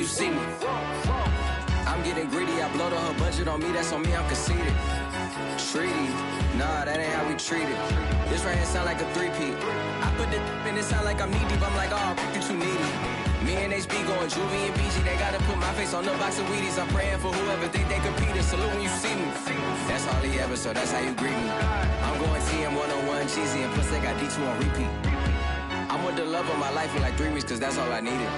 you see me. I'm getting greedy, I blow the whole budget on me, that's on me, I'm conceited. Treaty, nah, that ain't how we treat it. This right here sound like a three-peat. I put the in it sound like I'm knee-deep, I'm like, oh, you too needy. Me and HB going Juvie and BG, they gotta put my face on the box of Wheaties. I'm praying for whoever think they competing, salute when you see me. That's all he ever, so that's how you greet me. I'm going TM 101 cheesy, and plus they got D2 on repeat. I'm with the love of my life for like 3 weeks, cause that's all I needed.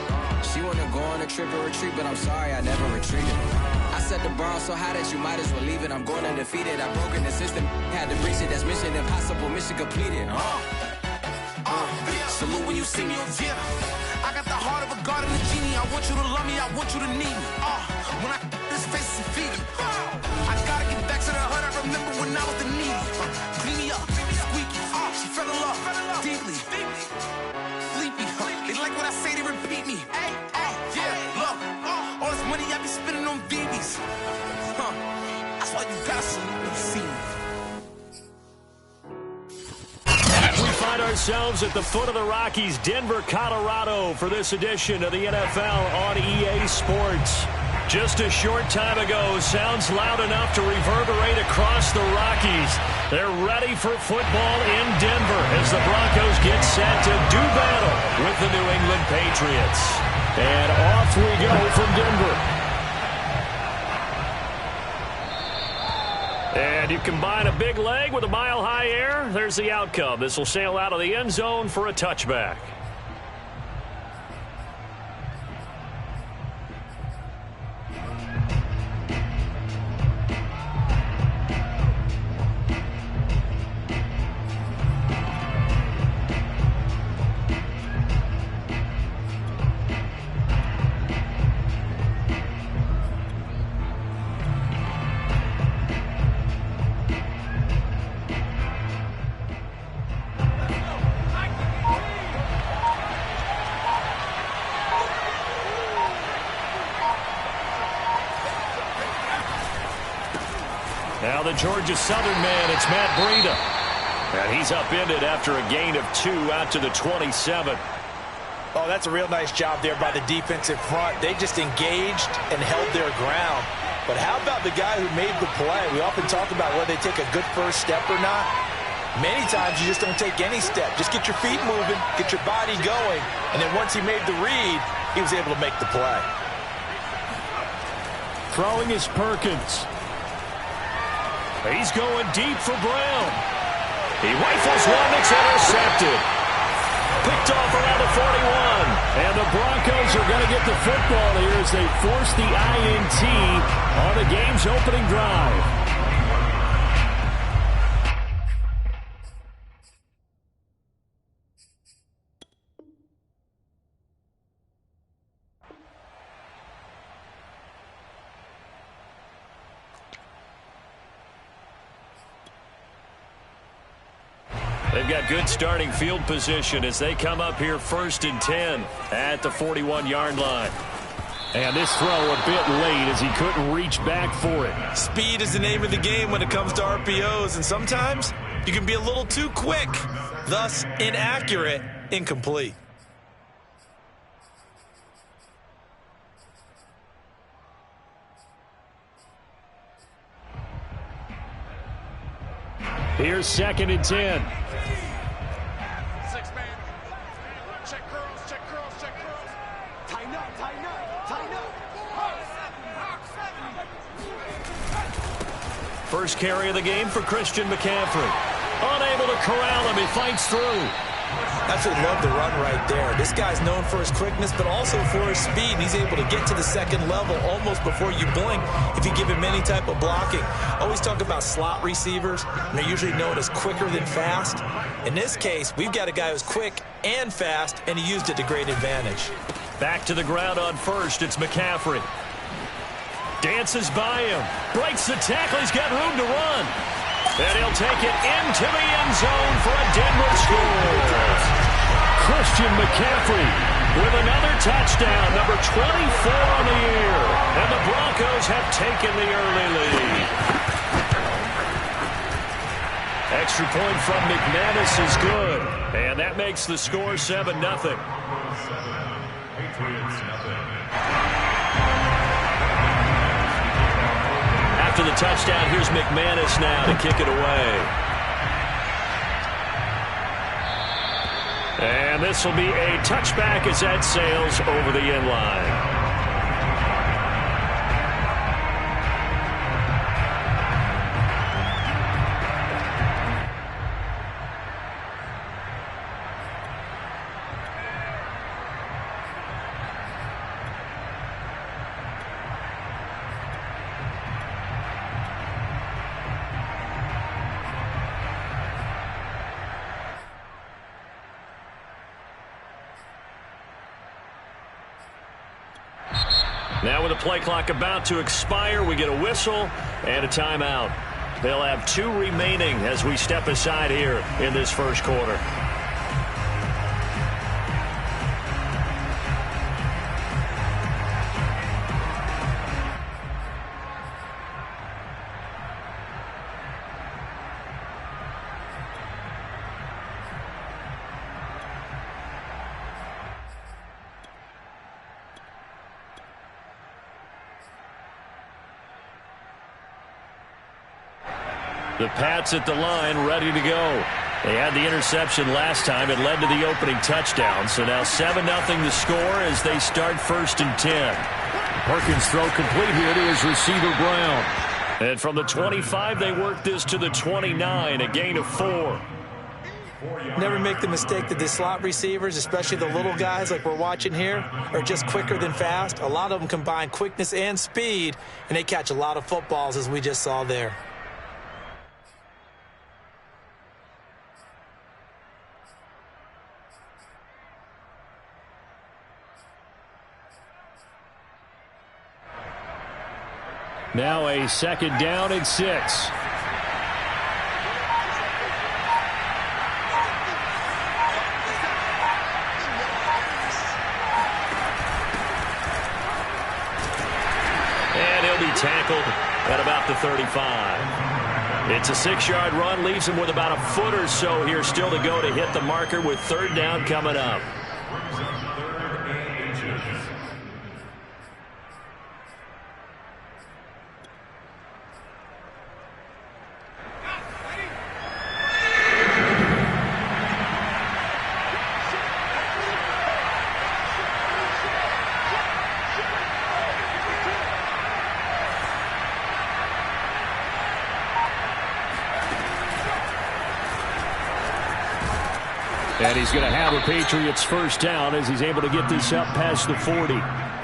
She wanna go on a trip or retreat, but I'm sorry, I never retreated. I set the bar so high that you might as well leave it. I'm going undefeated, I've broken the system, had to breach it, that's mission impossible, mission completed. Salute when you see me, yeah. I got the heart of a god and a genie. I want you to love me, I want you to need me. When I this face is feeding. I gotta get back to the hood, I remember when I was the needy. Clean me up, squeaky. She fell in love, deeply. Sleepy, they like what I say, they repeat me. Yeah, look, all this money I be spending on BBs. That's why you gotta salute when you see me. Find ourselves at the foot of the Rockies, Denver, Colorado, for this edition of the NFL on EA Sports. Just a short time ago, sounds loud enough to reverberate across the Rockies. They're ready for football in Denver as the Broncos get set to do battle with the New England Patriots. And off we go from Denver. And you combine a big leg with a mile-high air, there's the outcome. This will sail out of the end zone for a touchback. Now the Georgia Southern man, it's Matt Breida. And he's upended after a gain of 2 out to the 27. Oh, that's a real nice job there by the defensive front. They just engaged and held their ground. But how about the guy who made the play? We often talk about whether they take a good first step or not. Many times you just don't take any step. Just get your feet moving, get your body going. And then once he made the read, he was able to make the play. Throwing is Perkins. He's going deep for Brown. He rifles one that's intercepted. Picked off around the 41. And the Broncos are going to get the football here as they force the INT on the game's opening drive. They've got good starting field position as they come up here 1st and 10 at the 41-yard line. And this throw a bit late as he couldn't reach back for it. Speed is the name of the game when it comes to RPOs, and sometimes you can be a little too quick, thus inaccurate, incomplete. Here's 2nd and 10. First carry of the game for Christian McCaffrey. Unable to corral him. He fights through. Absolutely love the run right there. This guy's known for his quickness, but also for his speed. He's able to get to the second level almost before you blink if you give him any type of blocking. Always talk about slot receivers, and they're usually known as quicker than fast. In this case, we've got a guy who's quick and fast, and he used it to great advantage. Back to the ground on first. It's McCaffrey. Dances by him. Breaks the tackle. He's got room to run. And he'll take it into the end zone for a Denver score. Christian McCaffrey with another touchdown, number 24 on the year. And the Broncos have taken the early lead. Extra point from McManus is good. And that makes the score 7-0. After the touchdown, here's McManus now to kick it away. And this will be a touchback as that sails over the end line. Now with the play clock about to expire, we get a whistle and a timeout. They'll have 2 remaining as we step aside here in this first quarter. The Pats at the line, ready to go. They had the interception last time. It led to the opening touchdown. So now 7-0 the score as they start 1st and 10. Perkins throw complete here to his receiver Brown. And from the 25, they work this to the 29, a gain of 4. Never make the mistake that the slot receivers, especially the little guys like we're watching here, are just quicker than fast. A lot of them combine quickness and speed, and they catch a lot of footballs as we just saw there. Now a 2nd down and 6. And he'll be tackled at about the 35. It's a 6-yard run, leaves him with about a foot or so here still to go to hit the marker with 3rd down coming up. And he's going to have a Patriots 1st down as he's able to get this up past the 40.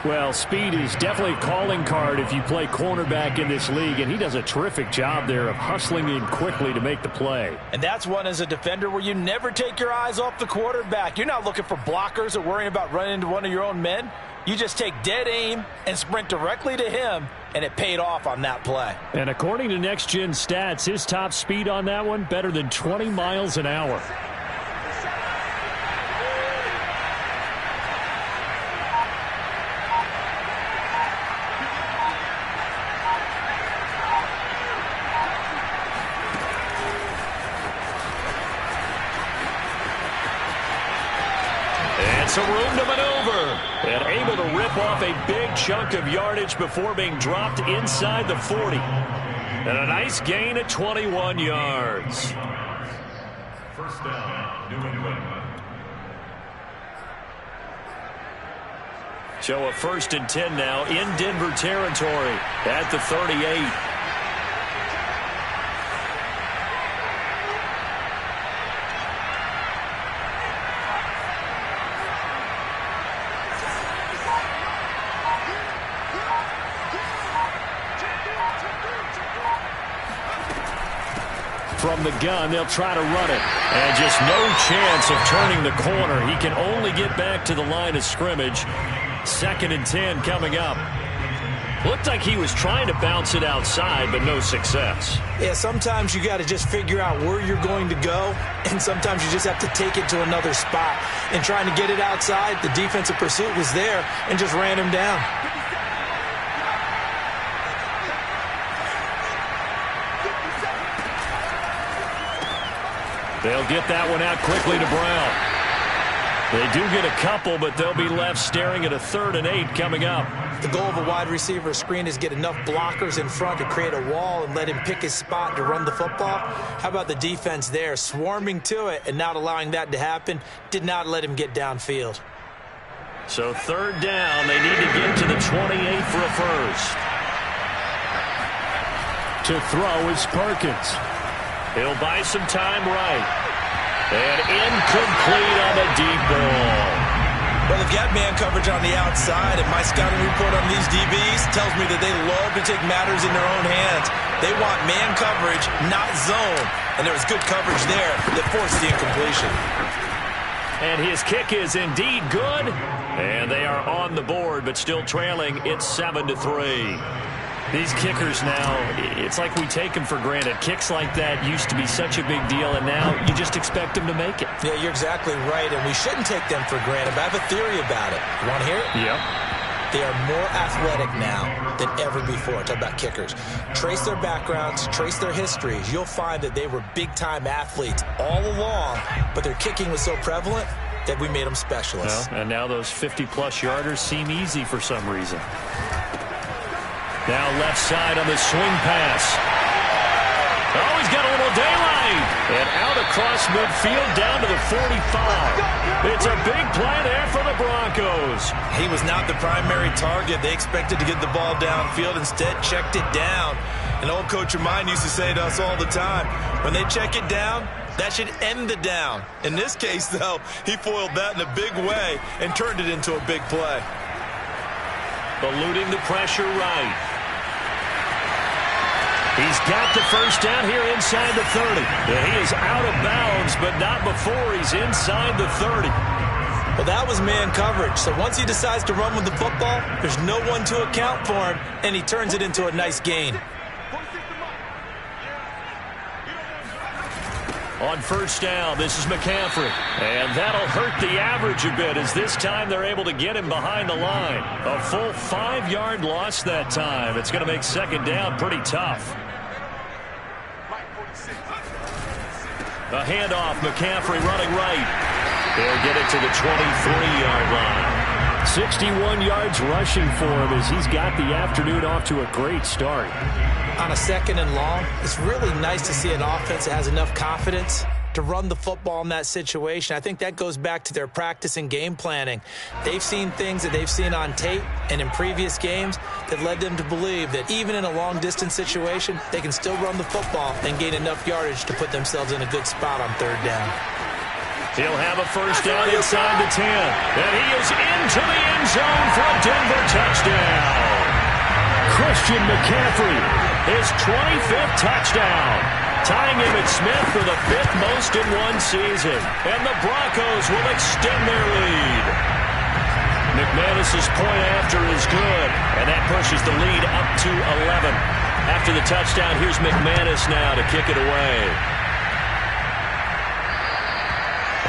Well, speed is definitely a calling card if you play cornerback in this league, and he does a terrific job there of hustling in quickly to make the play. And that's one as a defender where you never take your eyes off the quarterback. You're not looking for blockers or worrying about running into one of your own men. You just take dead aim and sprint directly to him, and it paid off on that play. And according to Next Gen Stats, his top speed on that one, better than 20 miles an hour. Some room to maneuver and able to rip off a big chunk of yardage before being dropped inside the 40. And a nice gain at 21 yards. 1st down, New England. So a 1st and 10 now in Denver territory at the 38. From the gun, they'll try to run it. And just no chance of turning the corner. He can only get back to the line of scrimmage. 2nd and 10 coming up. Looked like he was trying to bounce it outside, but no success. Yeah, sometimes you got to just figure out where you're going to go, and sometimes you just have to take it to another spot. And trying to get it outside, the defensive pursuit was there and just ran him down. They'll get that one out quickly to Brown. They do get a couple, but they'll be left staring at a 3rd and 8 coming up. The goal of a wide receiver screen is get enough blockers in front to create a wall and let him pick his spot to run the football. How about the defense there, swarming to it and not allowing that to happen? Did not let him get downfield. So 3rd down, they need to get to the 28 for a first. To throw is Perkins. He'll buy some time right. And incomplete on the deep ball. Well, they've got man coverage on the outside, and my scouting report on these DBs tells me that they love to take matters in their own hands. They want man coverage, not zone. And there was good coverage there that forced the incompletion. And his kick is indeed good. And they are on the board, but still trailing. It's 7-3. These kickers now, it's like we take them for granted. Kicks like that used to be such a big deal, and now you just expect them to make it. Yeah, you're exactly right, and we shouldn't take them for granted, but I have a theory about it. You want to hear it? Yep. They are more athletic now than ever before. Talk about kickers. Trace their backgrounds, trace their histories. You'll find that they were big-time athletes all along, but their kicking was so prevalent that we made them specialists. Well, and now those 50-plus yarders seem easy for some reason. Now left side on the swing pass. Oh, he's got a little daylight. And out across midfield down to the 45. It's a big play there for the Broncos. He was not the primary target. They expected to get the ball downfield. Instead, checked it down. An old coach of mine used to say to us all the time, when they check it down, that should end the down. In this case, though, he foiled that in a big way and turned it into a big play. Eluding the pressure right. He's got the first down here inside the 30. And he is out of bounds, but not before he's inside the 30. Well, that was man coverage. So once he decides to run with the football, there's no one to account for him, and he turns it into a nice gain. On first down, this is McCaffrey. And that'll hurt the average a bit, as this time they're able to get him behind the line. A full 5-yard loss that time. It's going to make second down pretty tough. A handoff, McCaffrey running right. They'll get it to the 23-yard line. 61 yards rushing for him as he's got the afternoon off to a great start. On a 2nd and long, it's really nice to see an offense that has enough confidence to run the football in that situation. I think that goes back to their practice and game planning. They've seen things that they've seen on tape and in previous games that led them to believe that even in a long-distance situation, they can still run the football and gain enough yardage to put themselves in a good spot on 3rd down. He'll have a first down inside the 10. And he is into the end zone for a Denver touchdown. Christian McCaffrey, his 25th touchdown, tying Emmitt Smith for the 5th most in one season. And the Broncos will extend their lead. McManus's point after is good, and that pushes the lead up to 11. After the touchdown, here's McManus now to kick it away.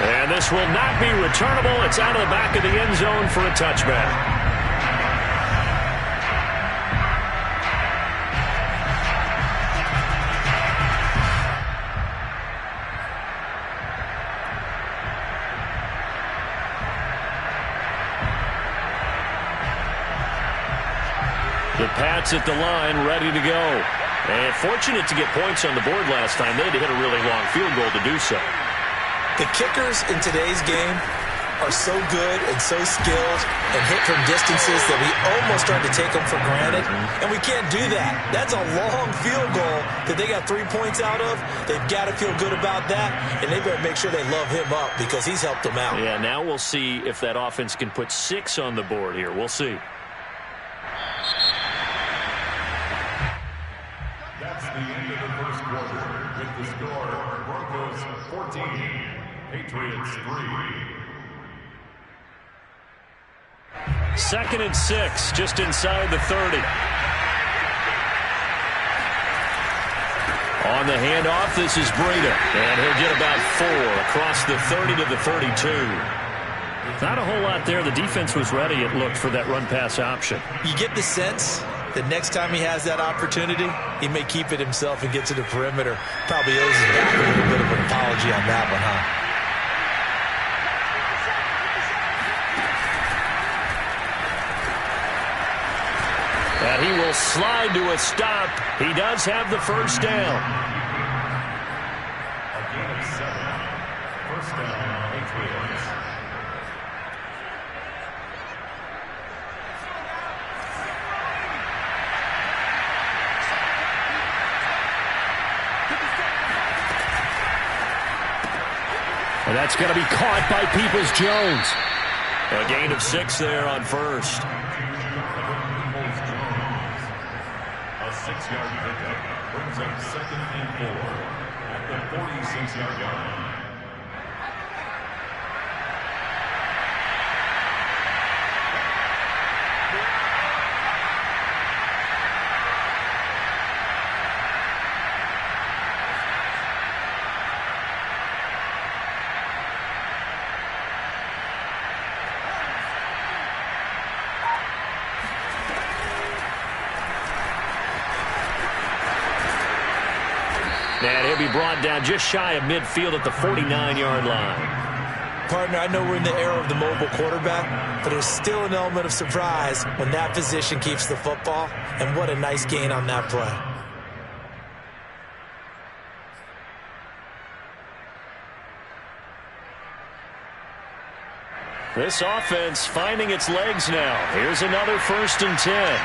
And this will not be returnable. It's out of the back of the end zone for a touchback. The Pats at the line, ready to go. And fortunate to get points on the board last time. They had to hit a really long field goal to do so. The kickers in today's game are so good and so skilled and hit from distances that we almost start to take them for granted. And we can't do that. That's a long field goal that they got 3 points out of. They've got to feel good about that, and they better make sure they love him up because he's helped them out. Yeah, now we'll see if that offense can put 6 on the board here. We'll see. That's the end of the first quarter with the score Broncos 14, Patriots 3. 2nd and 6, just inside the 30. On the handoff, this is Breida, and he'll get about 4 across the 30 to the 32. Not a whole lot there. The defense was ready, it looked, for that run-pass option. You get the sense that next time he has that opportunity, he may keep it himself and get to the perimeter. Probably owes his back a little bit of an apology on that one, huh? And he will slide to a stop. He does have the first down. A gain of 7. First down, Patriots. And that's going to be caught by Peoples-Jones. A gain of 6 there on first. A 6-yard pickup brings up 2nd and 4 at the 46-yard line. And he'll be brought down just shy of midfield at the 49-yard line. Partner, I know we're in the era of the mobile quarterback, but there's still an element of surprise when that position keeps the football, and what a nice gain on that play. This offense finding its legs now. Here's another 1st and 10.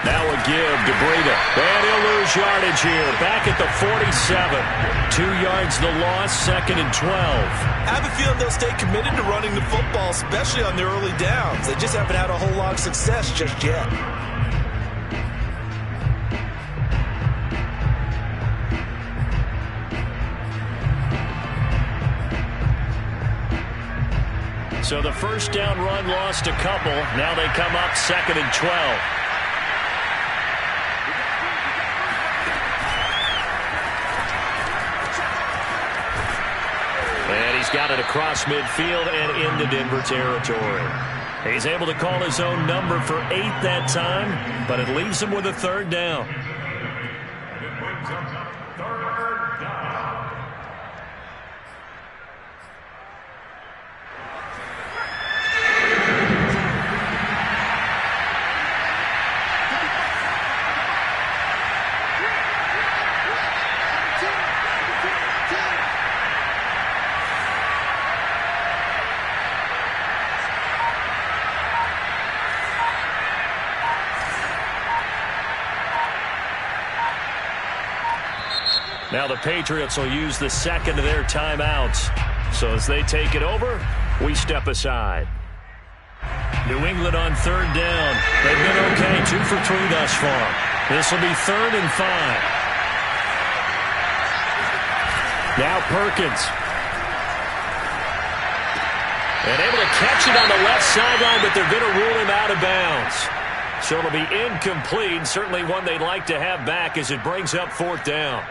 Now a give to Breida. And he'll lose yardage here. Back at the 47. 2 yards the loss, 2nd and 12. I have a feeling they'll stay committed to running the football, especially on the early downs. They just haven't had a whole lot of success just yet. So the first down run lost a couple. Now they come up 2nd and 12. And he's got it across midfield and into Denver territory. He's able to call his own number for 8 that time, but it leaves him with a 3rd down. And it brings up 3rd down. Now the Patriots will use the 2nd of their timeouts. So as they take it over, we step aside. New England on 3rd down. They've been okay, 2 for 3 thus far. This will be 3rd and 5. Now Perkins. And able to catch it on the left sideline, but they're going to rule him out of bounds. So it'll be incomplete. Certainly one they'd like to have back as it brings up 4th down.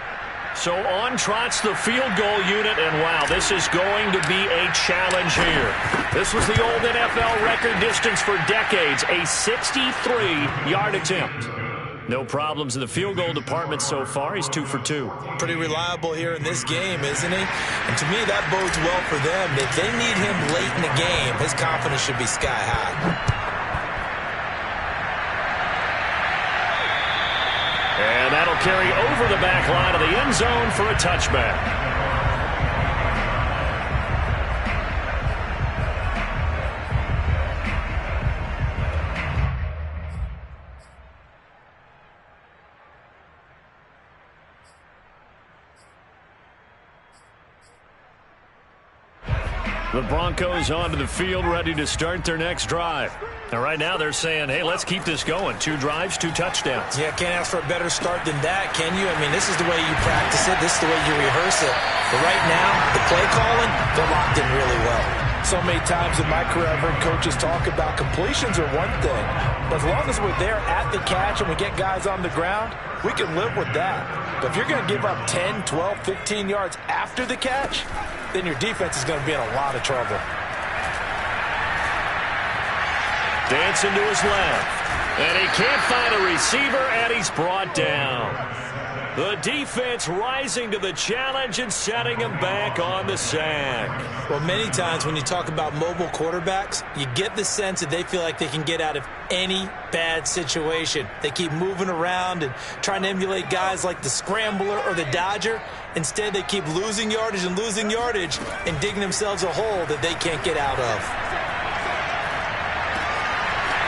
So on trots the field goal unit, and wow, this is going to be a challenge here. This was the old NFL record distance for decades, a 63-yard attempt. No problems in the field goal department so far. He's 2 for 2. Pretty reliable here in this game, isn't he? And to me, that bodes well for them. If they need him late in the game, his confidence should be sky high. And that'll carry over the back line of the end zone for a touchback. The Broncos onto the field, ready to start their next drive. And right now they're saying, hey, let's keep this going. 2 drives, 2 touchdowns. Yeah, can't ask for a better start than that, can you? I mean, this is the way you practice it. This is the way you rehearse it. But right now, the play calling, they're locked in really well. So many times in my career, I've heard coaches talk about completions are one thing. But as long as we're there at the catch and we get guys on the ground, we can live with that. But if you're going to give up 10, 12, 15 yards after the catch, then your defense is going to be in a lot of trouble. Dancing to his left. And he can't find a receiver, and he's brought down. The defense rising to the challenge and setting him back on the sack. Well, many times when you talk about mobile quarterbacks, you get the sense that they feel like they can get out of any bad situation. They keep moving around and trying to emulate guys like the scrambler or the dodger. Instead, they keep losing yardage and digging themselves a hole that they can't get out of.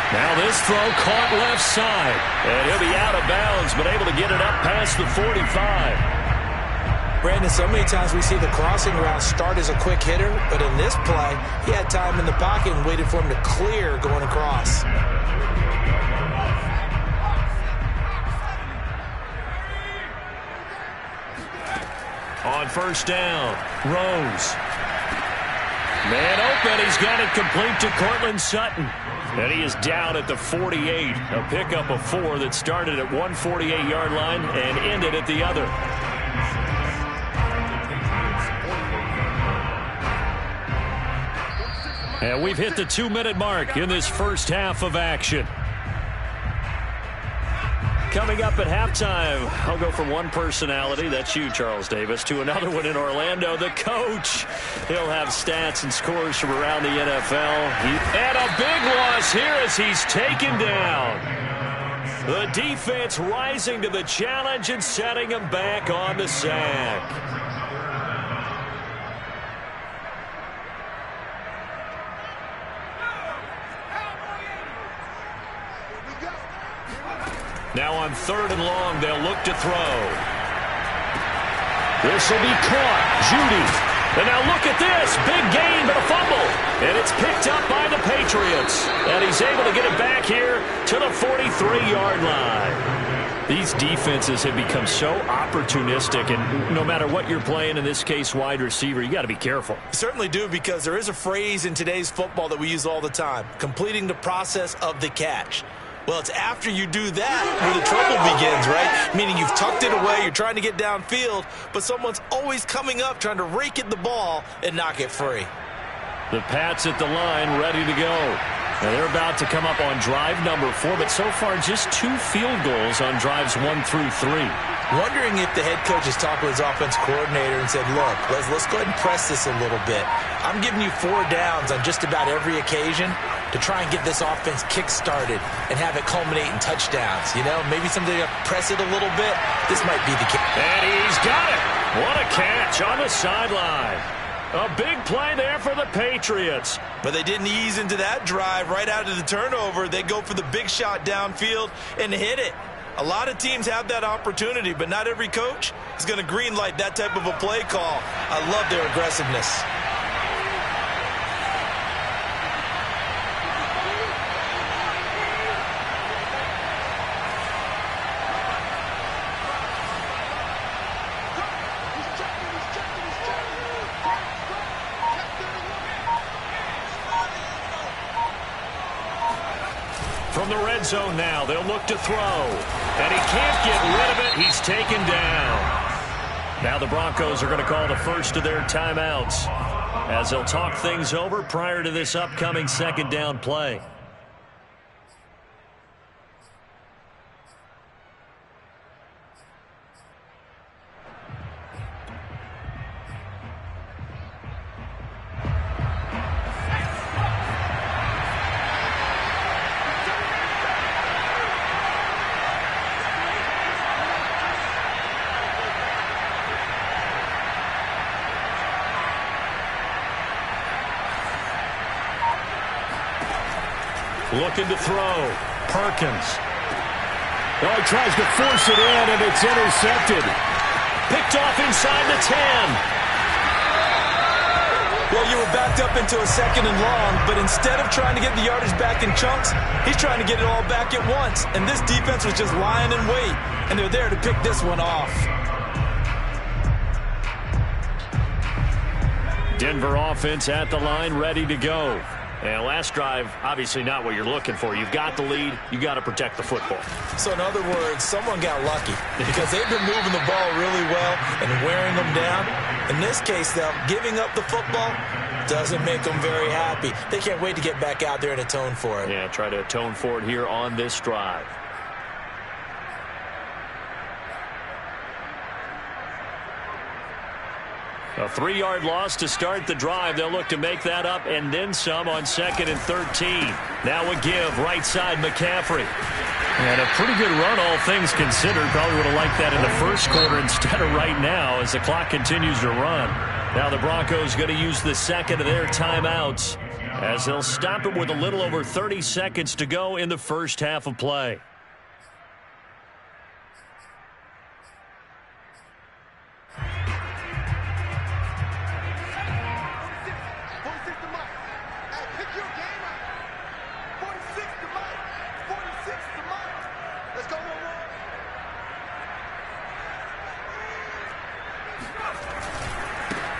Now this throw caught left side. And he'll be out of bounds, but able to get it up past the 45. Brandon, so many times we see the crossing route start as a quick hitter, but in this play, he had time in the pocket and waited for him to clear going across. On first down, Rose. Man open, he's got it complete to Cortland Sutton. And he is down at the 48. A pickup of 4 that started at 148-yard line and ended at the other. And we've hit the 2-minute mark in this first half of action. Coming up at halftime, I'll go from one personality, that's you, Charles Davis, to another one in Orlando, the coach. He'll have stats and scores from around the NFL. And a big loss here as he's taken down. The defense rising to the challenge and setting him back on the sack. Now on 3rd and long, they'll look to throw. This will be caught. Judy. And now look at this. Big gain, but a fumble. And it's picked up by the Patriots. And he's able to get it back here to the 43-yard line. These defenses have become so opportunistic, and no matter what you're playing, in this case wide receiver, you got to be careful. You certainly do, because there is a phrase in today's football that we use all the time, completing the process of the catch. Well, it's after you do that where the trouble begins, right? Meaning you've tucked it away, you're trying to get downfield, but someone's always coming up trying to rake at the ball and knock it free. The Pats at the line ready to go. And they're about to come up on drive number 4, but so far just 2 field goals on drives 1 through 3. Wondering if the head coach has talked with his offense coordinator and said, look, let's go ahead and press this a little bit. I'm giving you 4 downs on just about every occasion to try and get this offense kick-started and have it culminate in touchdowns. You know, maybe somebody to press it a little bit. This might be the kick. And he's got it. What a catch on the sideline. A big play there for the Patriots. But they didn't ease into that drive right out of the turnover. They go for the big shot downfield and hit it. A lot of teams have that opportunity, but not every coach is going to greenlight that type of a play call. I love their aggressiveness. From the red zone now, they'll look to throw. And he can't get rid of it. He's taken down. Now the Broncos are going to call the first of their timeouts as they'll talk things over prior to this upcoming 2nd down play. Looking to throw. Perkins. Oh, he tries to force it in, and it's intercepted. Picked off inside the 10. Well, you were backed up into a 2nd and long, but instead of trying to get the yardage back in chunks, he's trying to get it all back at once. And this defense was just lying in wait, and they're there to pick this one off. Denver offense at the line, ready to go. And last drive, obviously not what you're looking for. You've got the lead. You've got to protect the football. So in other words, someone got lucky because they've been moving the ball really well and wearing them down. In this case, though, giving up the football doesn't make them very happy. They can't wait to get back out there and atone for it. Yeah, try to atone for it here on this drive. A 3-yard loss to start the drive. They'll look to make that up and then some on 2nd and 13. Now a give, right side McCaffrey. And a pretty good run, all things considered. Probably would have liked that in the first quarter instead of right now as the clock continues to run. Now the Broncos going to use the second of their timeouts as they'll stop it with a little over 30 seconds to go in the first half of play.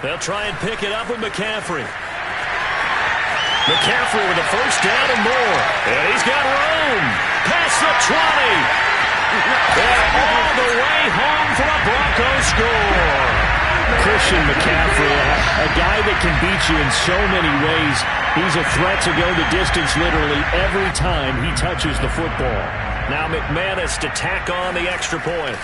They'll try and pick it up with McCaffrey. McCaffrey with a first down and more. And he's got room. Past the 20. And all the way home for a Broncos score. Christian McCaffrey, a guy that can beat you in so many ways. He's a threat to go the distance literally every time he touches the football. Now McManus to tack on the extra point.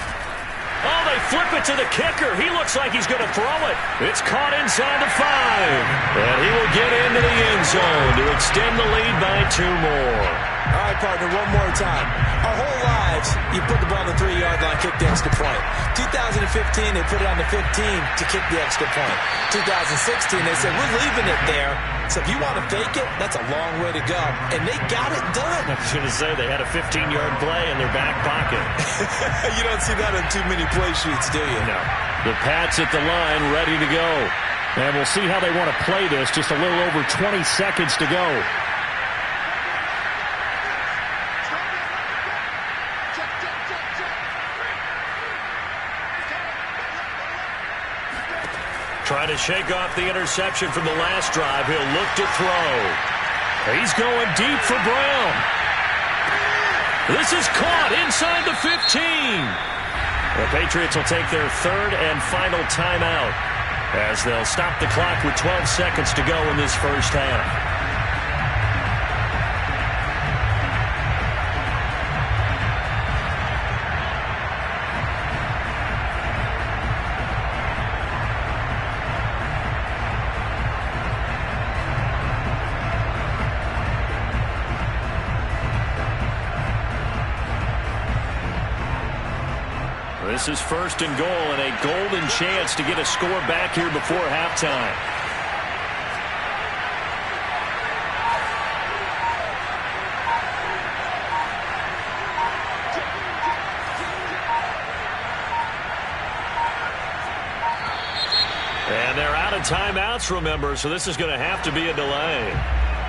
Oh, they flip it to the kicker. He looks like he's going to throw it. It's caught inside the 5. And he will get into the end zone to extend the lead by 2 more. All right, partner, one more time. Our whole lives, you put the ball on the 3-yard line, kick the extra point. 2015, they put it on the 15 to kick the extra point. 2016, they said, we're leaving it there. So if you want to fake it, that's a long way to go. And they got it done. I was going to say, they had a 15-yard play in their back pocket. You don't see that on too many play sheets, do you? No. The Pats at the line, ready to go. And we'll see how they want to play this. Just a little over 20 seconds to go. Trying to shake off the interception from the last drive. He'll look to throw. He's going deep for Brown. This is caught inside the 15. The Patriots will take their third and final timeout as they'll stop the clock with 12 seconds to go in this first half. This is 1st and goal and a golden chance to get a score back here before halftime. And they're out of timeouts, remember, so this is going to have to be a delay.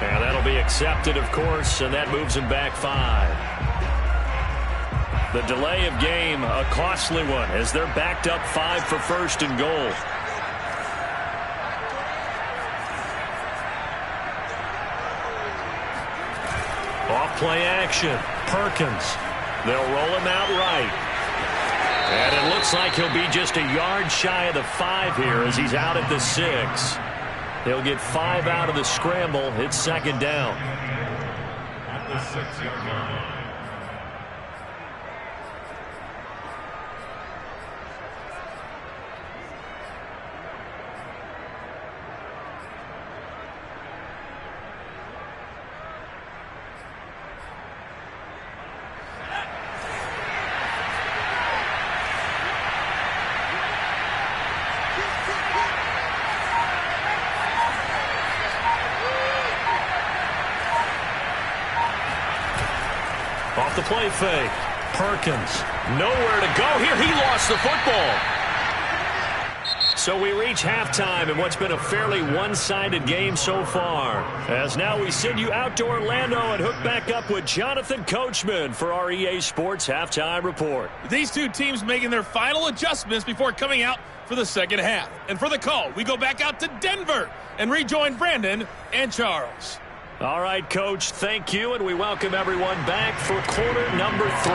And that'll be accepted, of course, and that moves them back 5. The delay of game, a costly one, as they're backed up 5 for 1st and goal. Off play action. Perkins. They'll roll him out right. And it looks like he'll be just a yard shy of the 5 here as he's out at the 6. He'll get 5 out of the scramble. It's 2nd down. At the 6-yard line. Off the play fake. Perkins. Nowhere to go here. He lost the football. So we reach halftime in what's been a fairly one-sided game so far. As now we send you out to Orlando and hook back up with Jonathan Coachman for our EA Sports Halftime Report. These two teams making their final adjustments before coming out for the second half. And for the call, we go back out to Denver and rejoin Brandon and Charles. All right, Coach, thank you, and we welcome everyone back for quarter number 3.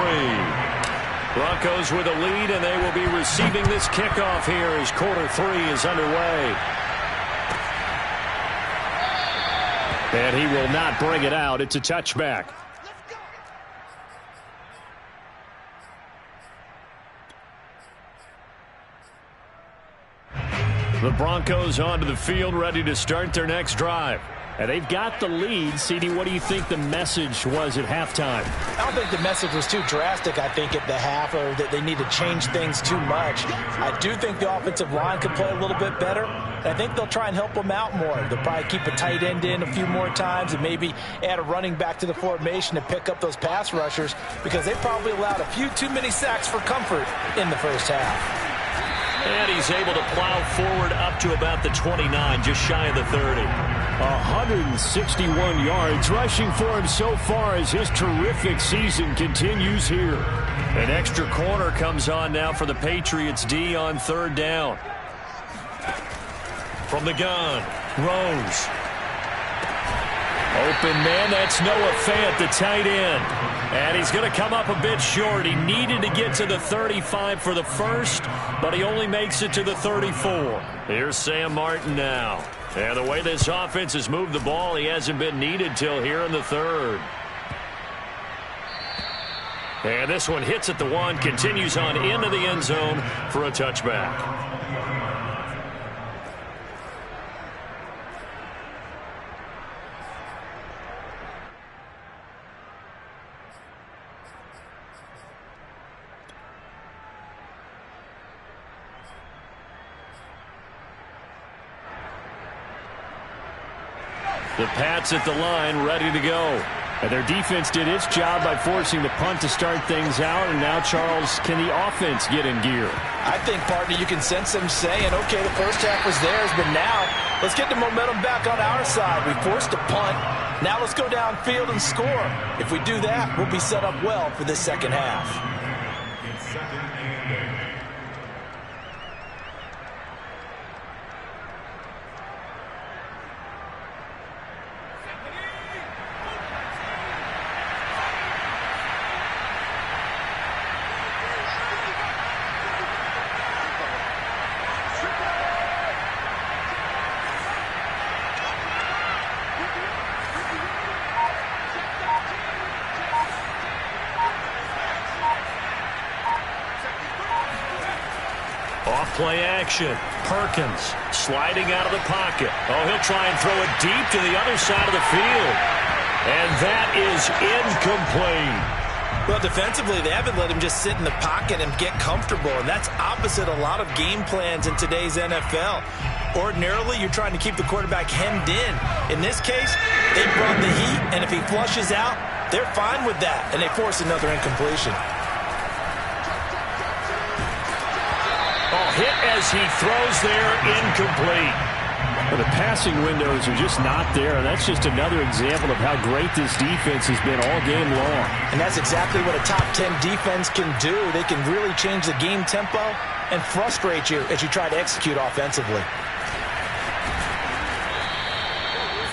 Broncos with a lead, and they will be receiving this kickoff here as quarter 3 is underway. And he will not bring it out. It's a touchback. The Broncos onto the field, ready to start their next drive. And they've got the lead. CD, what do you think the message was at halftime? I don't think the message was too drastic, I think, at the half, or that they need to change things too much. I do think the offensive line could play a little bit better. I think they'll try and help them out more. They'll probably keep a tight end in a few more times and maybe add a running back to the formation to pick up those pass rushers, because they probably allowed a few too many sacks for comfort in the first half. And he's able to plow forward up to about the 29, just shy of the 30. 161 yards rushing for him so far as his terrific season continues here. An extra corner comes on now for the Patriots D on third down. From the gun, Rose. Open man, that's Noah Fant, the tight end. And he's going to come up a bit short. He needed to get to the 35 for the first, but he only makes it to the 34. Here's Sam Martin now. And the way this offense has moved the ball, he hasn't been needed till here in the third. And this one hits at the 1, continues on into the end zone for a touchback. The Pats at the line, ready to go. And their defense did its job by forcing the punt to start things out. And now, Charles, can the offense get in gear? I think, partner, you can sense them saying, okay, the first half was theirs, but now let's get the momentum back on our side. We forced a punt. Now let's go downfield and score. If we do that, we'll be set up well for this second half. Play action. Perkins sliding out of the pocket. Oh, he'll try and throw it deep to the other side of the field. And that is incomplete. Well, defensively, they haven't let him just sit in the pocket and get comfortable, and that's opposite a lot of game plans in today's NFL. Ordinarily, you're trying to keep the quarterback hemmed in. In this case, they brought the heat, and if he flushes out, they're fine with that, and they force another incompletion. Hit as he throws there, incomplete. Well, the passing windows are just not there, and that's just another example of how great this defense has been all game long. And that's exactly what a top 10 defense can do. They can really change the game tempo and frustrate you as you try to execute offensively.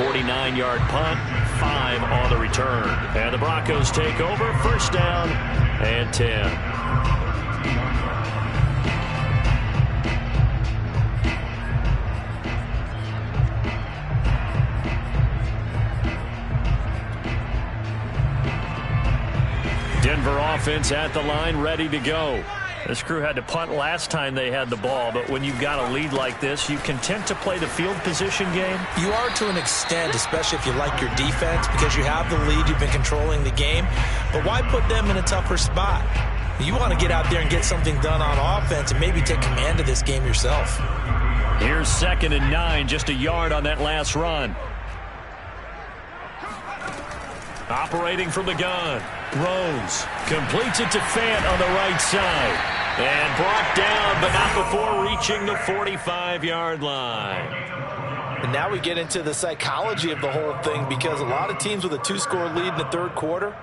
49-yard punt, 5 on the return. And the Broncos take over, first down and 10. Denver offense at the line, ready to go. This crew had to punt last time they had the ball, but when you've got a lead like this, you content to play the field position game? You are to an extent, especially if you like your defense, because you have the lead, you've been controlling the game. But why put them in a tougher spot? You want to get out there and get something done on offense and maybe take command of this game yourself. Here's 2nd and 9, just a yard on that last run. Operating from the gun. Rose completes it to Fant on the right side. And brought down, but not before reaching the 45-yard line. And now we get into the psychology of the whole thing, because a lot of teams with a 2-score lead in the third quarter,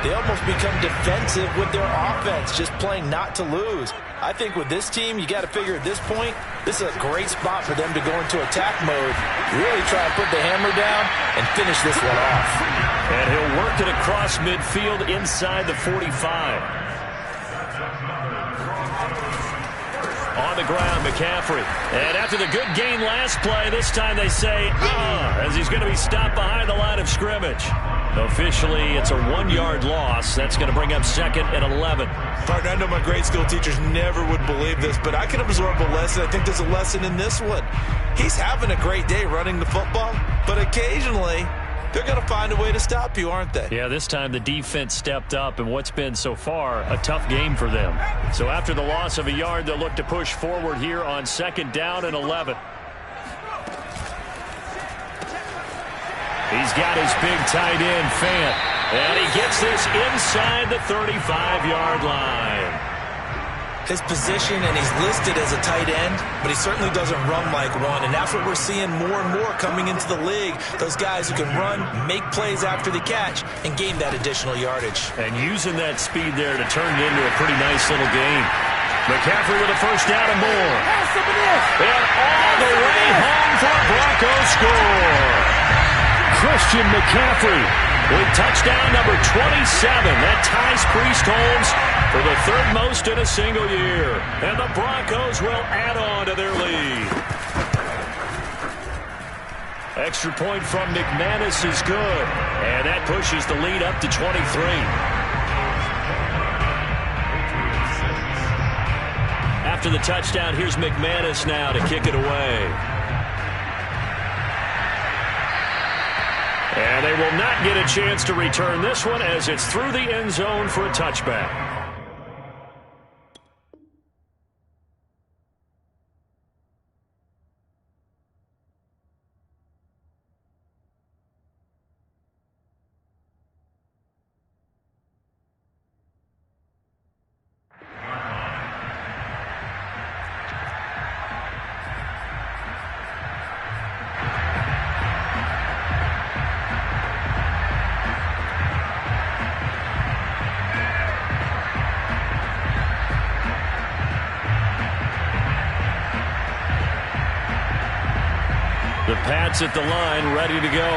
they almost become defensive with their offense, just playing not to lose. I think with this team, you got to figure at this point, this is a great spot for them to go into attack mode, really try to put the hammer down and finish this one off. And he'll work it across midfield inside the 45. On the ground, McCaffrey. And after the good gain last play, this time they say, as he's going to be stopped behind the line of scrimmage. Officially, it's a 1-yard loss. That's going to bring up 2nd and 11. Partner, I know my grade school teachers never would believe this, but I can absorb a lesson. I think there's a lesson in this one. He's having a great day running the football, but occasionally they're going to find a way to stop you, aren't they? Yeah, this time the defense stepped up in what's been so far a tough game for them. So after the loss of a yard, they'll look to push forward here on 2nd down and 11. He's got his big tight end, Fant. And he gets this inside the 35-yard line. His position, and he's listed as a tight end, but he certainly doesn't run like one. And that's what we're seeing more and more coming into the league. Those guys who can run, make plays after the catch, and gain that additional yardage. And using that speed there to turn it into a pretty nice little game. McCaffrey with a first down and more. And all the way home for a Broncos score. Christian McCaffrey with touchdown number 27. That ties Priest Holmes for the 3rd most in a single year. And the Broncos will add on to their lead. Extra point from McManus is good. And that pushes the lead up to 23. After the touchdown, here's McManus now to kick it away. And they will not get a chance to return this one as it's through the end zone for a touchback. The Pats at the line, ready to go.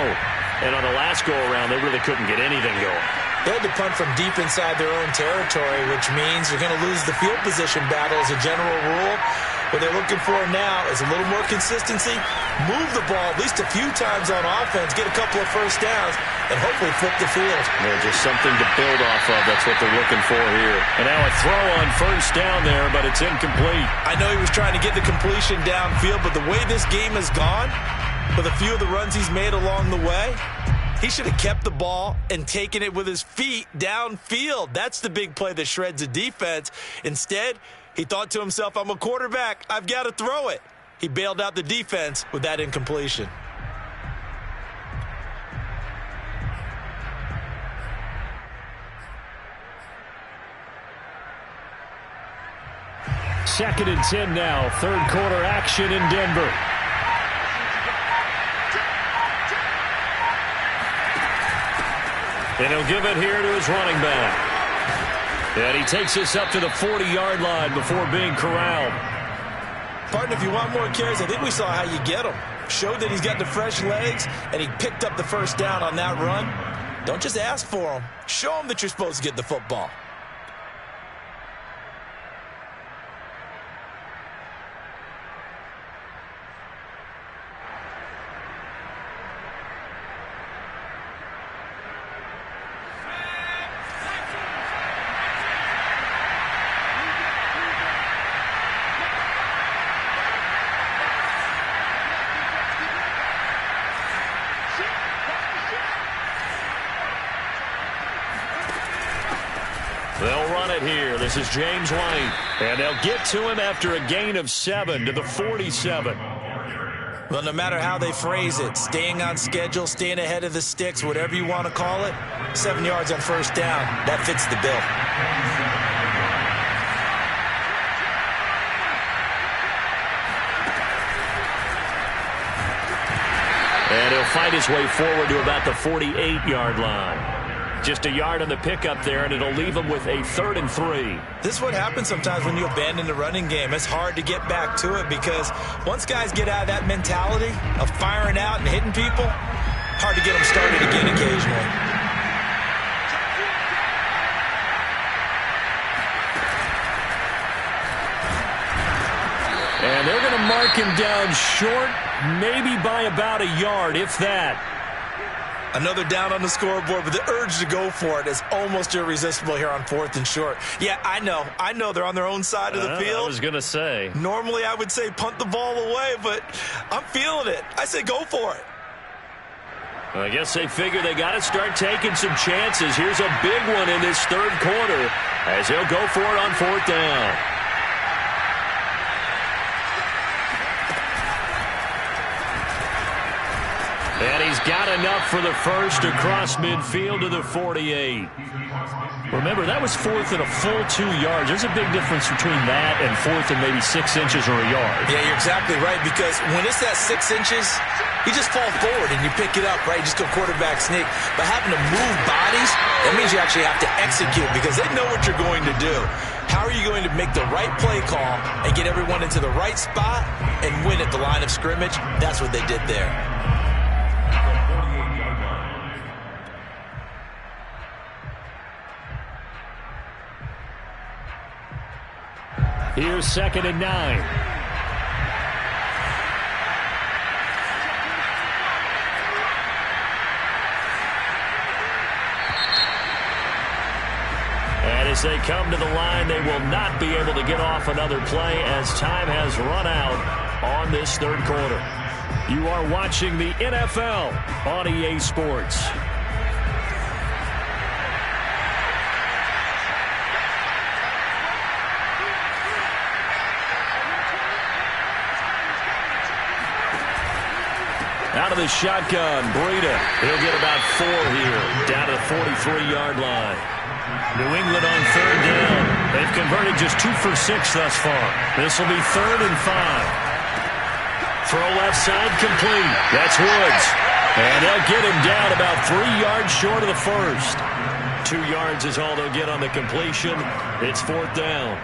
And on the last go-around, they really couldn't get anything going. They had to punt from deep inside their own territory, which means they're going to lose the field position battle as a general rule. What they're looking for now is a little more consistency, move the ball at least a few times on offense, get a couple of first downs, and hopefully flip the field. Yeah, just something to build off of. That's what they're looking for here. And now a throw on first down there, but it's incomplete. I know he was trying to get the completion downfield, but the way this game has gone, with a few of the runs he's made along the way, he should have kept the ball and taken it with his feet downfield. That's the big play that shreds a defense. Instead, he thought to himself, I'm a quarterback, I've got to throw it. He bailed out the defense with that incompletion. Second and 10 now, 3rd quarter action in Denver. And he'll give it here to his running back. And he takes this up to the 40-yard line before being corralled. Partner, if you want more carries, I think we saw how you get him. Showed that he's got the fresh legs, and he picked up the first down on that run. Don't just ask for him. Show him that you're supposed to get the football. They'll run it here. This is James White. And they'll get to him after a gain of 7 to the 47. Well, no matter how they phrase it, staying on schedule, staying ahead of the sticks, whatever you want to call it, 7 yards on first down, that fits the bill. And he'll fight his way forward to about the 48-yard line. Just a yard on the pickup there, and it'll leave him with a 3rd and 3. This is what happens sometimes when you abandon the running game. It's hard to get back to it because once guys get out of that mentality of firing out and hitting people, hard to get them started again occasionally. And they're going to mark him down short, maybe by about a yard, if that. Another down on the scoreboard, but the urge to go for it is almost irresistible here on 4th and short. Yeah, I know they're on their own side of the field. I was going to say. Normally I would say punt the ball away, but I'm feeling it. I say go for it. I guess they figure they got to start taking some chances. Here's a big one in this third quarter as they'll go for it on 4th down. And he's got enough for the first across midfield to the 48. Remember, that was 4th and a full 2 yards. There's a big difference between that and 4th and maybe 6 inches or a yard. Yeah, you're exactly right, because when it's that 6 inches, you just fall forward and you pick it up, right? You just go quarterback sneak. But having to move bodies, that means you actually have to execute because they know what you're going to do. How are you going to make the right play call and get everyone into the right spot and win at the line of scrimmage? That's what they did there. Here's 2nd and 9. And as they come to the line, they will not be able to get off another play as time has run out on this third quarter. You are watching the NFL on EA Sports. Out of the shotgun, Breida. He'll get about 4 here, down to the 43-yard line. New England on 3rd down. They've converted just 2 for 6 thus far. This will be 3rd and 5. Throw left side complete. That's Woods. And they'll get him down about 3 yards short of the first. 2 yards is all they'll get on the completion. It's 4th down.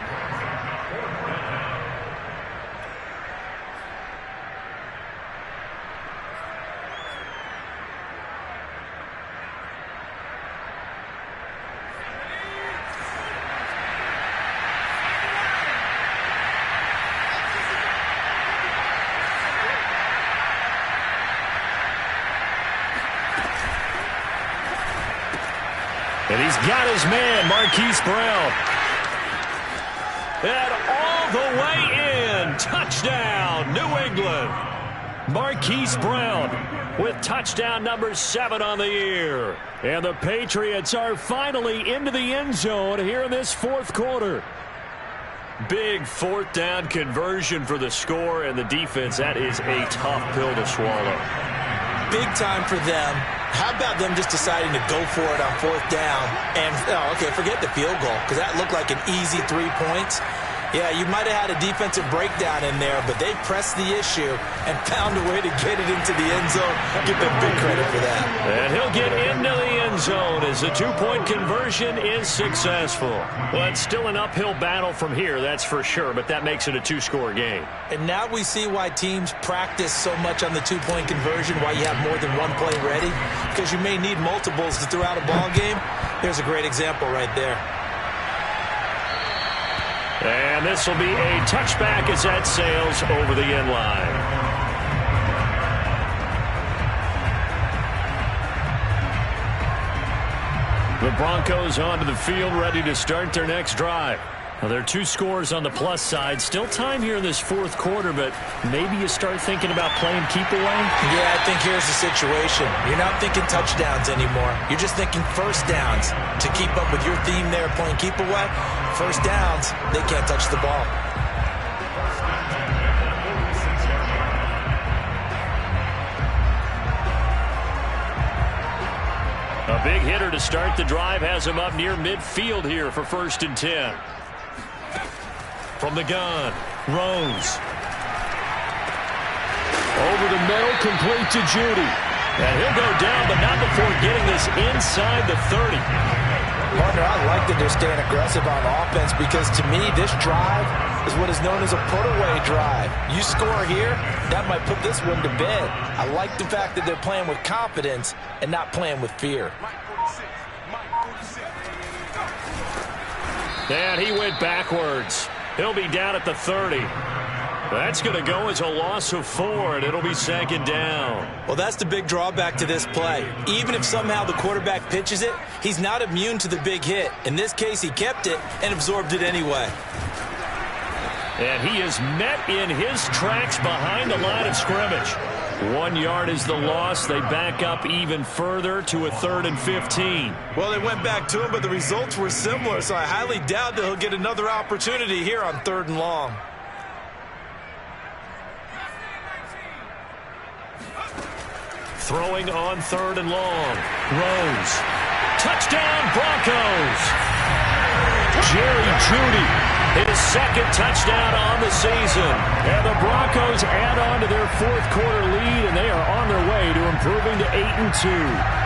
And he's got his man, Marquise Brown. And all the way in. Touchdown, New England. Marquise Brown with touchdown number 7 on the year. And the Patriots are finally into the end zone here in this 4th quarter. Big 4th down conversion for the score, and the defense, that is a tough pill to swallow. Big time for them. How about them just deciding to go for it on 4th down? And, okay, forget the field goal, because that looked like an easy 3 points. Yeah, you might have had a defensive breakdown in there, but they pressed the issue and found a way to get it into the end zone. Give them big credit for that. And he'll get into the end zone as the 2-point conversion is successful. Well, it's still an uphill battle from here, that's for sure, but that makes it a 2-score game. And now we see why teams practice so much on the 2-point conversion, why you have more than one play ready, because you may need multiples to throw out a ball game. There's a great example right there. And this will be a touchback as that sails over the end line. The Broncos onto the field, ready to start their next drive. Now, there are 2 scores on the plus side. Still time here in this 4th quarter, but maybe you start thinking about playing keep away? Yeah, I think here's the situation. You're not thinking touchdowns anymore. You're just thinking first downs. To keep up with your theme there, playing keep away, first downs, they can't touch the ball. A big hitter to start the drive has him up near midfield here for 1st and 10. From the gun, Rose. Over the middle, complete to Judy. And he'll go down, but not before getting this inside the 30. Partner, I like that they're staying aggressive on offense because, to me, this drive is what is known as a put-away drive. You score here, that might put this one to bed. I like the fact that they're playing with confidence and not playing with fear. And he went backwards. He'll be down at the 30. That's going to go as a loss of 4, and it'll be second down. Well, that's the big drawback to this play. Even if somehow the quarterback pitches it, he's not immune to the big hit. In this case, he kept it and absorbed it anyway. And he is met in his tracks behind the line of scrimmage. 1 yard is the loss. They back up even further to a 3rd and 15. Well, they went back to him, but the results were similar, so I highly doubt that he'll get another opportunity here on 3rd and long. Throwing on 3rd and long. Rose. Touchdown, Broncos. Jerry Jeudy, his 2nd touchdown on the season. And the Broncos add on to their 4th quarter lead, and they are on their way to improving to 8-2.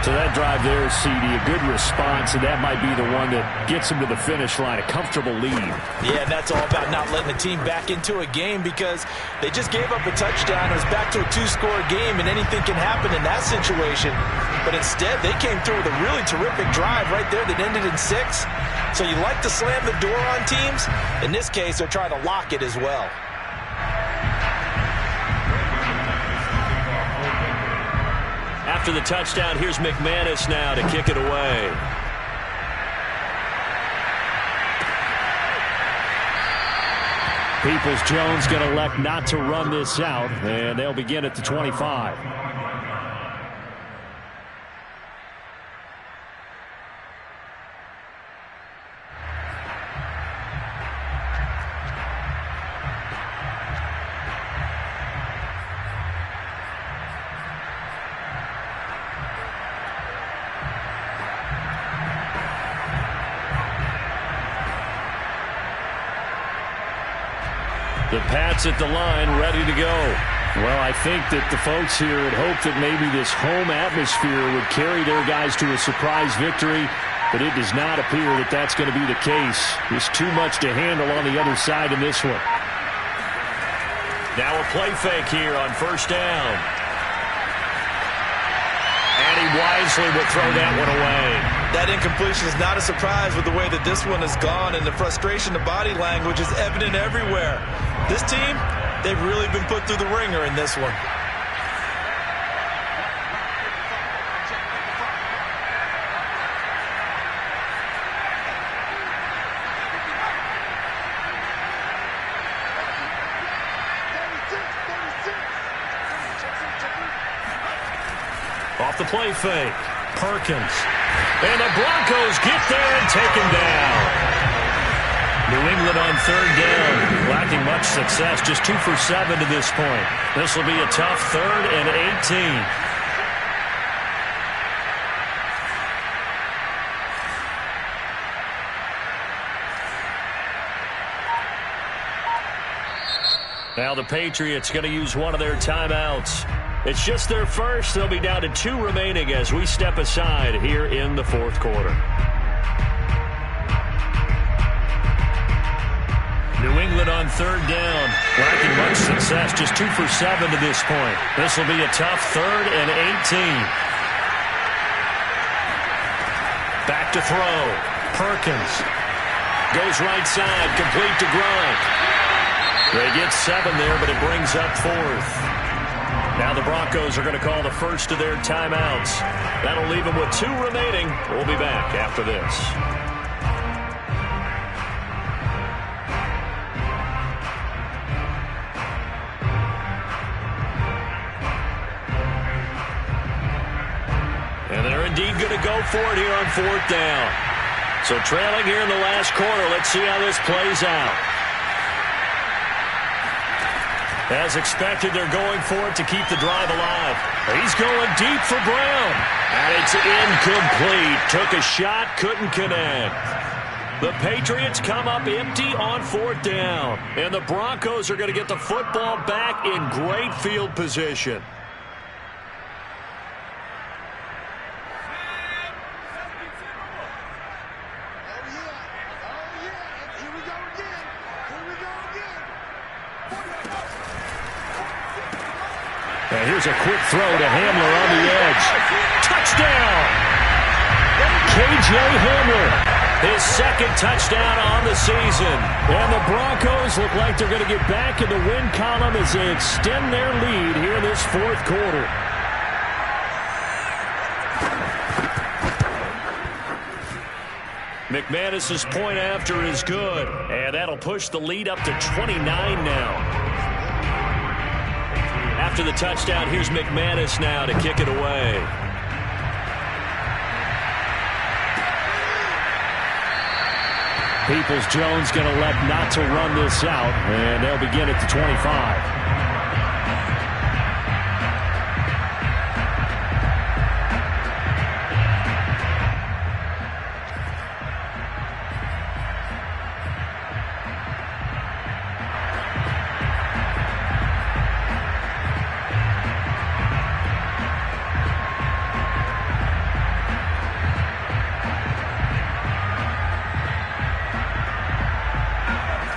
So that drive there, CD, a good response, and that might be the one that gets them to the finish line, a comfortable lead. Yeah, and that's all about not letting the team back into a game because they just gave up a touchdown. It was back to a 2-score game, and anything can happen in that situation. But instead, they came through with a really terrific drive right there that ended in 6. So you like to slam the door on teams. In this case, they're trying to lock it as well. After the touchdown, here's McManus now to kick it away. Peoples-Jones going to elect not to run this out, and they'll begin at the 25. The Pats at the line, ready to go. Well, I think that the folks here had hoped that maybe this home atmosphere would carry their guys to a surprise victory, but it does not appear that that's going to be the case. There's too much to handle on the other side in this one. Now a play fake here on 1st down. And he wisely will throw that one away. That incompletion is not a surprise with the way that this one has gone, and the frustration, the body language is evident everywhere. This team, they've really been put through the ringer in this one. Off the play fake, Perkins. And the Broncos get there and take him down. New England on 3rd down, lacking much success, just 2 for 7 to this point. This will be a tough 3rd and 18. Now the Patriots going to use one of their timeouts. It's just their first. They'll be down to 2 remaining as we step aside here in the 4th quarter. New England on 3rd down, lacking much success, just 2 for 7 to this point. This will be a tough 3rd and 18. Back to throw. Perkins goes right side, complete to Gronk. They get 7 there, but it brings up 4th. Now the Broncos are going to call the first of their timeouts. That'll leave them with 2 remaining. We'll be back after this. And they're indeed going to go for it here on 4th down. So trailing here in the last quarter. Let's see how this plays out. As expected, they're going for it to keep the drive alive. He's going deep for Brown. And it's incomplete. Took a shot, couldn't connect. The Patriots come up empty on 4th down. And the Broncos are going to get the football back in great field position. And here's a quick throw to Hamler on the edge. Touchdown! K.J. Hamler. his second touchdown on the season. And the Broncos look like they're going to get back in the win column as they extend their lead here in this fourth quarter. McManus's point after is good, and that'll push the lead up to 29 now. After the touchdown, here's McManus now to kick it away. Peoples-Jones going to elect not to run this out, and they'll begin at the 25.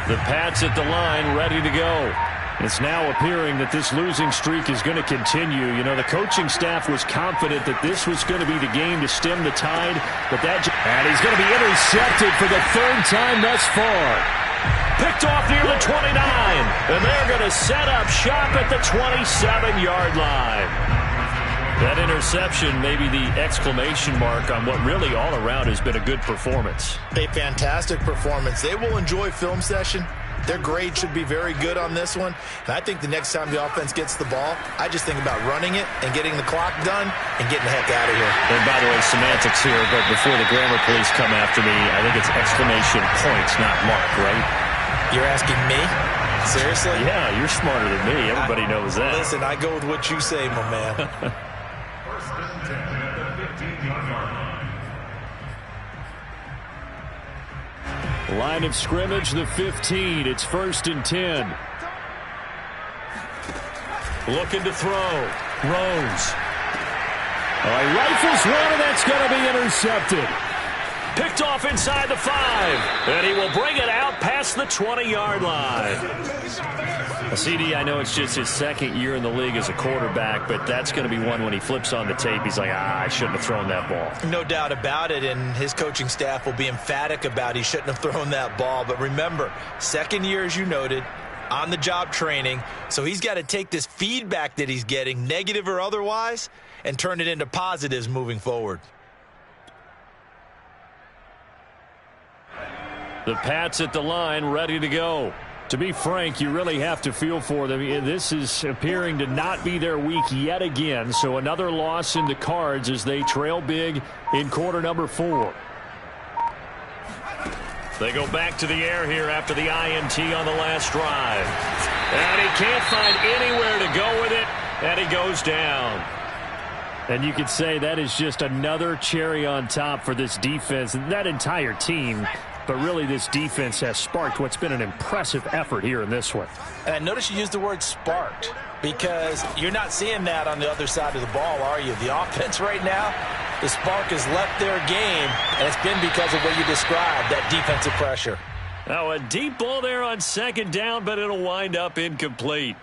The Pats at the line, ready to go. It's now appearing that this losing streak is going to continue. You know, the coaching staff was confident that this was going to be the game to stem the tide, but and he's going to be intercepted for the third time thus far. Picked off near the 29, and they're going to set up shop at the 27-yard line. That interception may be the exclamation mark on what really all around has been a good performance. A fantastic performance. They will enjoy film session. Their grade should be very good on this one. And I think the next time the offense gets the ball, I just think about running it and getting the clock done and getting the heck out of here. And by the way, semantics here, but before the grammar police come after me, I think it's exclamation points, not mark, right? You're asking me? Seriously? Yeah, you're smarter than me. Everybody knows that. Listen, I go with what you say, my man. Line of scrimmage, the 15. It's 1st and 10. Looking to throw. Rose. He rifles one, and that's going to be intercepted. Picked off inside the 5. And he will bring it out past the 20-yard line. CD, I know it's just his second year in the league as a quarterback, but that's going to be one when he flips on the tape. He's like, I shouldn't have thrown that ball. No doubt about it, and his coaching staff will be emphatic about he shouldn't have thrown that ball. But remember, second year, as you noted, on-the-job training, so he's got to take this feedback that he's getting, negative or otherwise, and turn it into positives moving forward. The Pats at the line, ready to go. To be frank, you really have to feel for them. This is appearing to not be their week yet again. So another loss in the cards as they trail big in quarter number 4. They go back to the air here after the INT on the last drive. And he can't find anywhere to go with it, and he goes down. And you could say that is just another cherry on top for this defense and that entire team. But really, this defense has sparked what's been an impressive effort here in this one. And notice you used the word sparked, because you're not seeing that on the other side of the ball, are you? The offense right now, the spark has left their game, and it's been because of what you described, that defensive pressure. Now, a deep ball there on second down, but it'll wind up incomplete.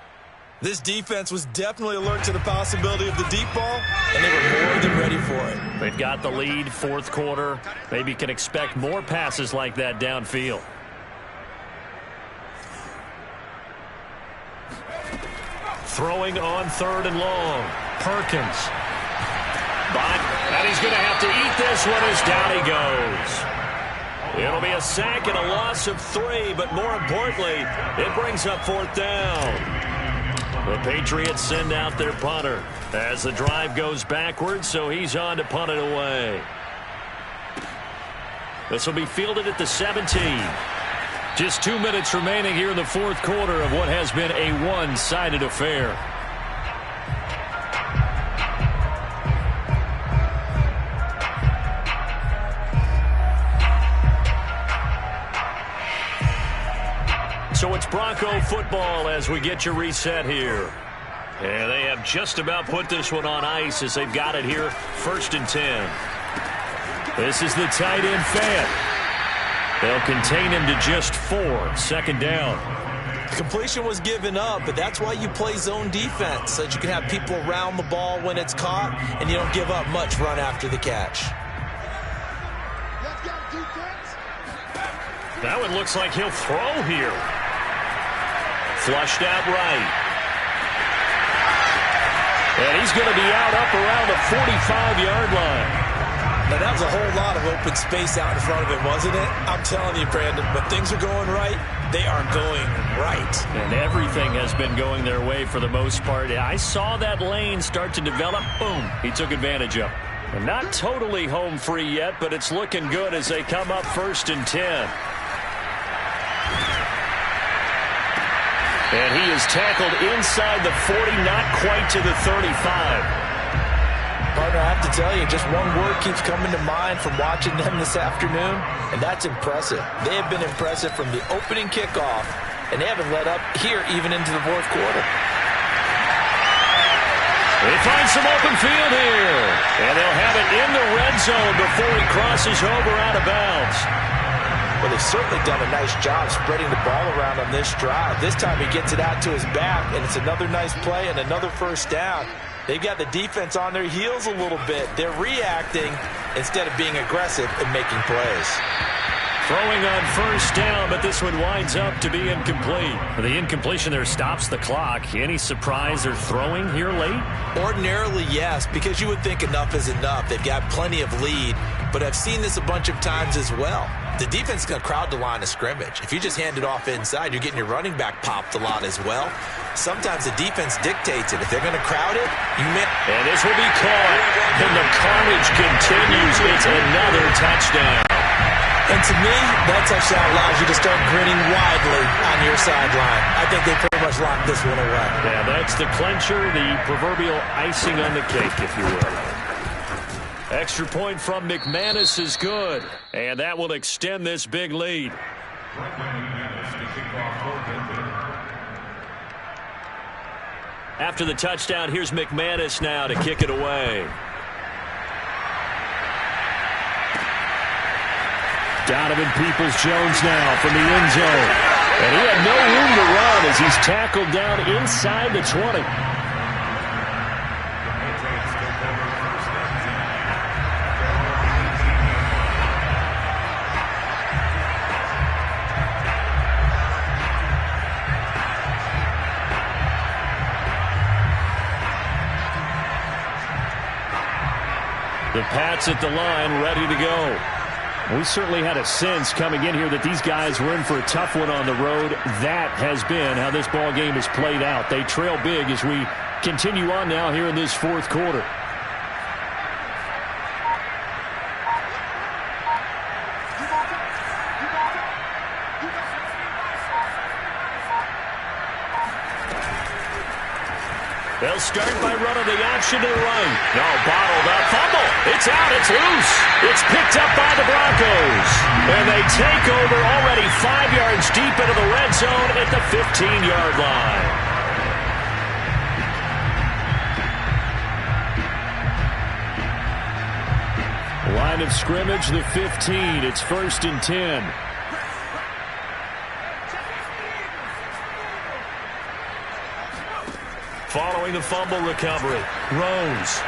This defense was definitely alert to the possibility of the deep ball, and they were more than ready for it. They've got the lead, fourth quarter. Maybe can expect more passes like that downfield. Throwing on 3rd and long. Perkins. And he's going to have to eat this one as down he goes. It'll be a sack and a loss of 3, but more importantly, it brings up 4th down. The Patriots send out their punter as the drive goes backwards, so he's on to punt it away. This will be fielded at the 17. Just 2 minutes remaining here in the fourth quarter of what has been a one-sided affair. So it's Bronco football as we get you reset here. And they have just about put this one on ice as they've got it here, 1st and 10. This is the tight end Fant. They'll contain him to just 4, 2nd down. Completion was given up, but that's why you play zone defense, so that you can have people around the ball when it's caught, and you don't give up much run after the catch. Let's go, defense. Now it looks like he'll throw here. Flushed out right. And he's going to be out up around the 45-yard line. Now, that was a whole lot of open space out in front of him, wasn't it? I'm telling you, Brandon, when things are going right, they are going right. And everything has been going their way for the most part. I saw that lane start to develop. Boom. He took advantage of it. And not totally home free yet, but it's looking good as they come up 1st and 10. And he is tackled inside the 40, not quite to the 35. Partner, I have to tell you, just one word keeps coming to mind from watching them this afternoon, and that's impressive. They have been impressive from the opening kickoff, and they haven't let up here even into the fourth quarter. They find some open field here, and they'll have it in the red zone before he crosses over out of bounds. Well, they've certainly done a nice job spreading the ball around on this drive. This time he gets it out to his back, and it's another nice play and another first down. They've got the defense on their heels a little bit. They're reacting instead of being aggressive and making plays. Throwing on first down, but this one winds up to be incomplete. The incompletion there stops the clock. Any surprise they're throwing here late? Ordinarily, yes, because you would think enough is enough. They've got plenty of lead, but I've seen this a bunch of times as well. The defense is going to crowd the line of scrimmage. If you just hand it off inside, you're getting your running back popped a lot as well. Sometimes the defense dictates it. If they're going to crowd it, you may... And this will be caught, and the carnage continues. It's another touchdown. And to me, that touchdown allows you to start grinning widely on your sideline. I think they pretty much locked this one away. Yeah, that's the clincher, the proverbial icing on the cake, if you will. Extra point from McManus is good, and that will extend this big lead. After the touchdown, here's McManus now to kick it away. Donovan Peoples-Jones now from the end zone. And he had no room to run as he's tackled down inside the 20. The Pats at the line, ready to go. We certainly had a sense coming in here that these guys were in for a tough one on the road. That has been how this ball game has played out. They trail big as we continue on now here in this fourth quarter. They'll start by running the option to the right. No, bottled up. Fumble. It's out. It's loose. It's picked up by the Broncos. And they take over already 5 yards deep into the red zone at the 15-yard line. Line of scrimmage, the 15. It's 1st and 10. Following the fumble recovery, Rose.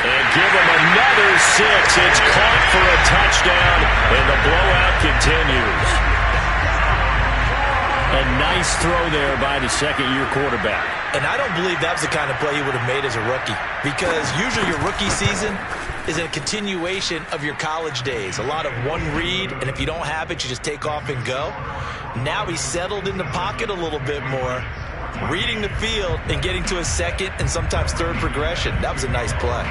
And give him another 6. It's caught for a touchdown, and the blowout continues. A nice throw there by the second-year quarterback. And I don't believe that's the kind of play he would have made as a rookie, because usually your rookie season is a continuation of your college days. A lot of one read, and if you don't have it, you just take off and go. Now he's settled in the pocket a little bit more, reading the field and getting to a second and sometimes third progression. That was a nice play.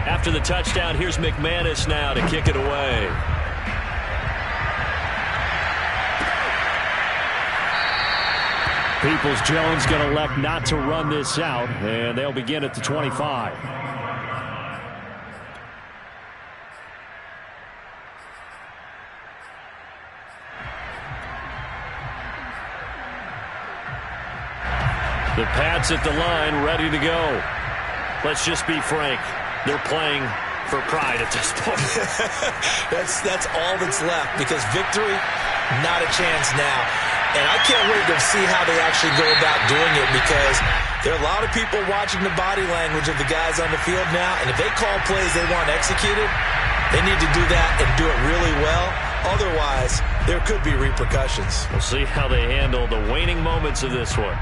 After the touchdown, here's McManus now to kick it away. Peoples-Jones going to elect not to run this out, and they'll begin at the 25. The Pats at the line, ready to go. Let's just be frank. They're playing for pride at this point. That's all that's left, because victory, not a chance now. And I can't wait to see how they actually go about doing it, because There are a lot of people watching the body language of the guys on the field now, and if they call plays they want executed, they need to do that and do it really well. Otherwise, there could be repercussions. We'll see how they handle the waning moments of this one.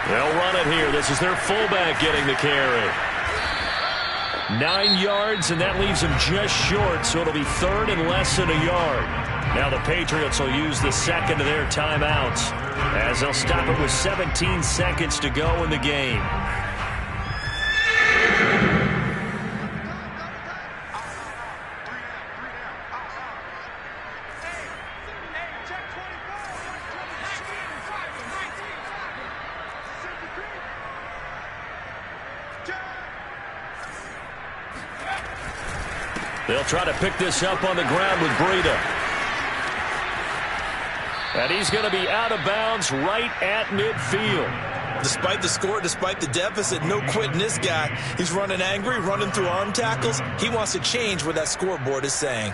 They'll run it here. This is their fullback getting the carry. 9 yards, and that leaves him just short, so it'll be third and less than a yard. Now the Patriots will use the second of their timeouts as they'll stop it with 17 seconds to go in the game. They'll try to pick this up on the ground with Breida. And he's going to be out of bounds right at midfield. Despite the score, despite the deficit, no quitting this guy. He's running angry, running through arm tackles. He wants to change what that scoreboard is saying.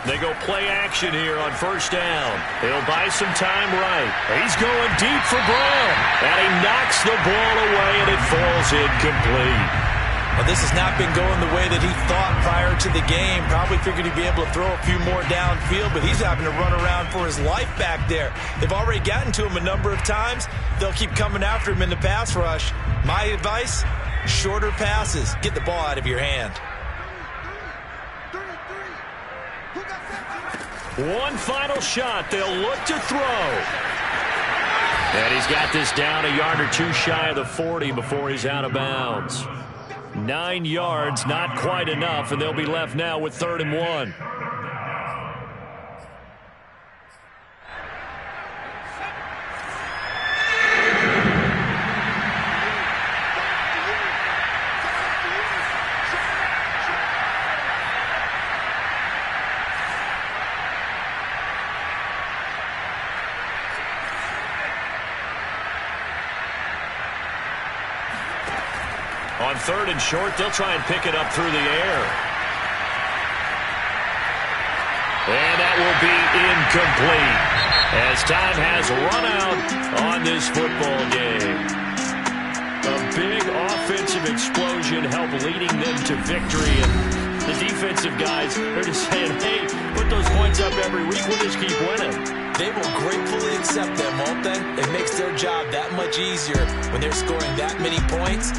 They go play action here on first down. He'll buy some time right. He's going deep for Brown. And he knocks the ball away, and it falls incomplete. Well, this has not been going the way that he thought prior to the game. Probably figured he'd be able to throw a few more downfield, but he's having to run around for his life back there. They've already gotten to him a number of times. They'll keep coming after him in the pass rush. My advice, shorter passes. Get the ball out of your hand. One final shot. They'll look to throw. And he's got this down a yard or two shy of the 40 before he's out of bounds. 9 yards, not quite enough, and they'll be left now with 3rd and 1. On 3rd and short, they'll try and pick it up through the air. And that will be incomplete as time has run out on this football game. A big offensive explosion helped leading them to victory. And the defensive guys, they're just saying, hey, put those points up every week. We'll just keep winning. They will gratefully accept them, won't they? It makes their job that much easier when they're scoring that many points.